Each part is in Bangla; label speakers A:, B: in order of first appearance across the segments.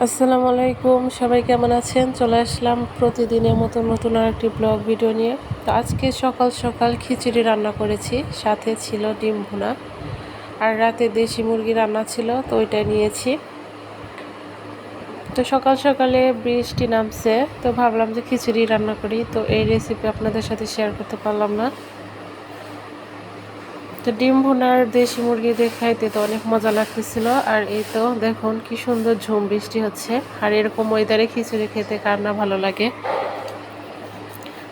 A: আসসালামু আলাইকুম, সবাই কেমন আছেন? চলে আসলাম প্রতিদিনের মতো নতুন আরেকটি ব্লগ ভিডিও নিয়ে। তো আজকে সকাল সকাল খিচুড়ি রান্না করেছি, সাথে ছিল ডিম ভুনা, আর রাতে দেশি মুরগি রান্না ছিল, তো ওইটাই নিয়েছি। তো সকাল সকালে বৃষ্টি নামছে, তো ভাবলাম যে খিচুড়ি রান্না করি। তো এই রেসিপি আপনাদের সাথে শেয়ার করতে পারলাম না। তো ডিম ভুনার দেশি মুরগি দিয়ে খাইতে তো অনেক মজা লাগতেছিল। আর এই তো দেখুন কি সুন্দর ঝুম বৃষ্টি হচ্ছে, আর এরকম ওয়েদারে খিচুড়ি খেতে কার না ভালো লাগে।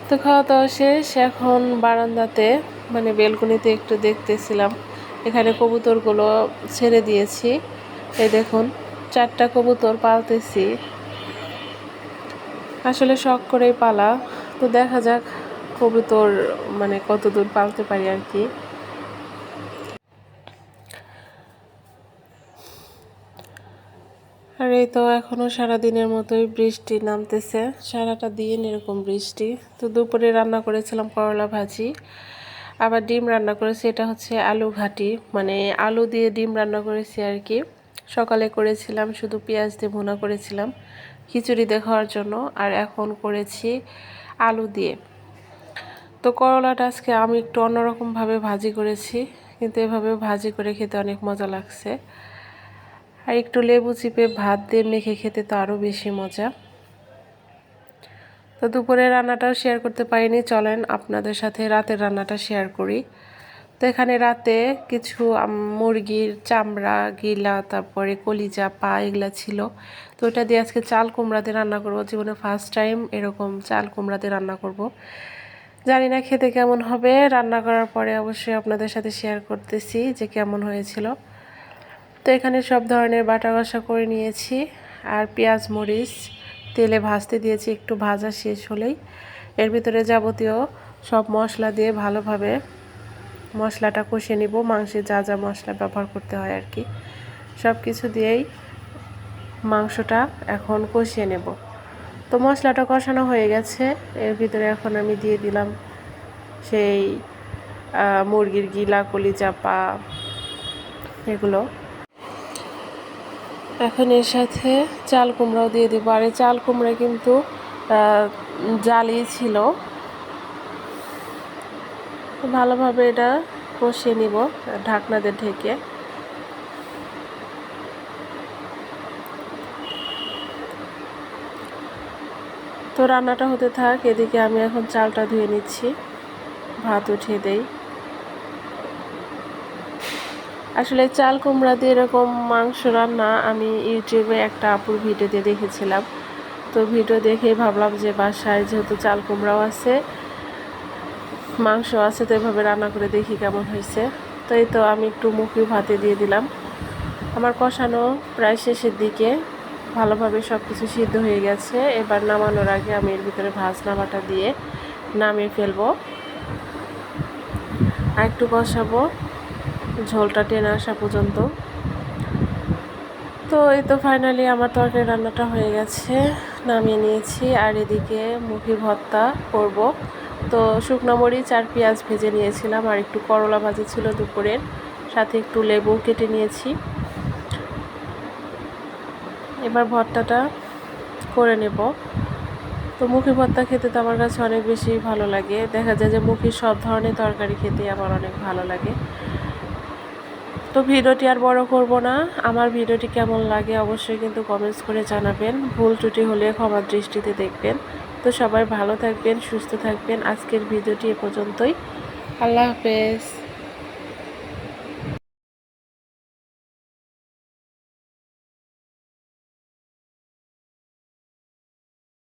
A: তো খাওয়া দাওয়া শেষ, এখন বারান্দাতে মানে বেলকনিতে একটু দেখতেছিলাম। এখানে কবুতরগুলো ছেড়ে দিয়েছি, এই দেখুন 4টা কবুতর পালতেছি, আসলে শখ করেই পালা। তো দেখা যাক কবুতর মানে কতদূর পালতে পারি আর কি। আর এই তো এখনও সারাদিনের মতোই বৃষ্টি নামতেছে, সারাটা দিন এরকম বৃষ্টি। তো দুপুরে রান্না করেছিলাম করলা ভাজি, আবার ডিম রান্না করেছি, এটা হচ্ছে আলু ঘাটি, মানে আলু দিয়ে ডিম রান্না করেছি আর কি। সকালে করেছিলাম শুধু পেঁয়াজ দিয়ে ভুনা করেছিলাম খিচুড়ি দিয়ে খাওয়ার জন্য, আর এখন করেছি আলু দিয়ে। তো করলাটা আজকে আমি একটু অন্যরকমভাবে ভাজি করেছি, কিন্তু এভাবে ভাজি করে খেতে অনেক মজা লাগছে। আর একটু লেবু চিপে ভাত দিয়ে মেখে খেতে তো আরও বেশি মজা। তো দুপুরের রান্নাটাও শেয়ার করতে পারিনি, চলেন আপনাদের সাথে রাতের রান্নাটা শেয়ার করি। তো এখানে রাতে কিছু মুরগির চামড়া, গিলা, তারপরে কলিজা, পা এগুলা ছিল। তো ওটা দিয়ে আজকে চাল কুমড়া দিয়ে রান্না করবো। জীবনে ফার্স্ট টাইম এরকম চাল কুমড়া দিয়ে রান্না করব। জানি না খেতে কেমন হবে, রান্না করার পরে অবশ্যই আপনাদের সাথে শেয়ার করতেছি যে কেমন হয়েছিল। তো এখানে সব ধরনের বাটা কষা করে নিয়েছি, আর পেঁয়াজ মরিচ তেলে ভাজতে দিয়েছি। একটু ভাজা শেষ হলেই এর ভিতরে যাবতীয় সব মশলা দিয়ে ভালোভাবে মশলাটা কষিয়ে নিব। মাংসে যা যা মশলা ব্যবহার করতে হয় আর কি, সব কিছু দিয়েই মাংসটা এখন কষিয়ে নেব। তো মশলাটা কষানো হয়ে গেছে, এর ভিতরে এখন আমি দিয়ে দিলাম সেই মুরগির গিলা, কলিজা, পা এগুলো। এখন এর সাথে চাল কুমড়াও দিয়ে দেবো, আর এই চাল কুমড়া কিন্তু জালি ছিল। ভালোভাবে এটা কষিয়ে নিব ঢাকনা দিয়ে ঢেকে। তো রান্নাটা হতে থাক, এদিকে আমি এখন চালটা ধুয়ে নিচ্ছি, ভাত উঠিয়ে দেই। আসলে চাল কুমড়া দিয়ে এরকম মাংস রান্না আমি ইউটিউবে একটা আপুর ভিডিও দিয়ে দেখেছিলাম। তো ভিডিও দেখেই ভাবলাম যে বাসায় যেহেতু চাল কুমড়াও আছে, মাংস আছে, তো এভাবে রান্না করে দেখি কেমন হয়েছে। তো এই তো আমি একটু মুখি ভাতে দিয়ে দিলাম। আমার কষানো প্রায় শেষের দিকে, ভালোভাবে সব কিছু সিদ্ধ হয়ে গেছে। এবার নামানোর আগে আমি এর ভিতরে ভাজনা বাটা দিয়ে নামিয়ে ফেলবো, আর একটু কষাবো ঝোলটা টেনে আসা পর্যন্ত। তো এই তো ফাইনালি আমার তরকারি রান্নাটা হয়ে গেছে, নামিয়ে নিয়েছি। আর এদিকে মুখি ভর্তা করব। তো শুকনো মরিচ আর পেঁয়াজ ভেজে নিয়েছিলাম, আর একটু করলা ভাজি ছিল দুপুরের, সাথে একটু লেবু কেটে নিয়েছি। এবার ভর্তাটা করে নেব। তো মুখি ভর্তা খেতে তো আমার কাছে অনেক বেশি ভালো লাগে। দেখা যায় যে মুখির সব ধরনের তরকারি খেতে আমার অনেক ভালো লাগে। তো ভিডিওটি আর বড় করব না, আমার ভিডিওটি কেমন লাগে অবশ্যই কিন্তু কমেন্টস করে জানাবেন। ভুল ত্রুটি হলে ক্ষমার দৃষ্টিতে দেখবেন। তো সবাই ভালো থাকবেন, সুস্থ থাকবেন। আজকের ভিডিওটি এ পর্যন্তই। আল্লাহ হাফেজ।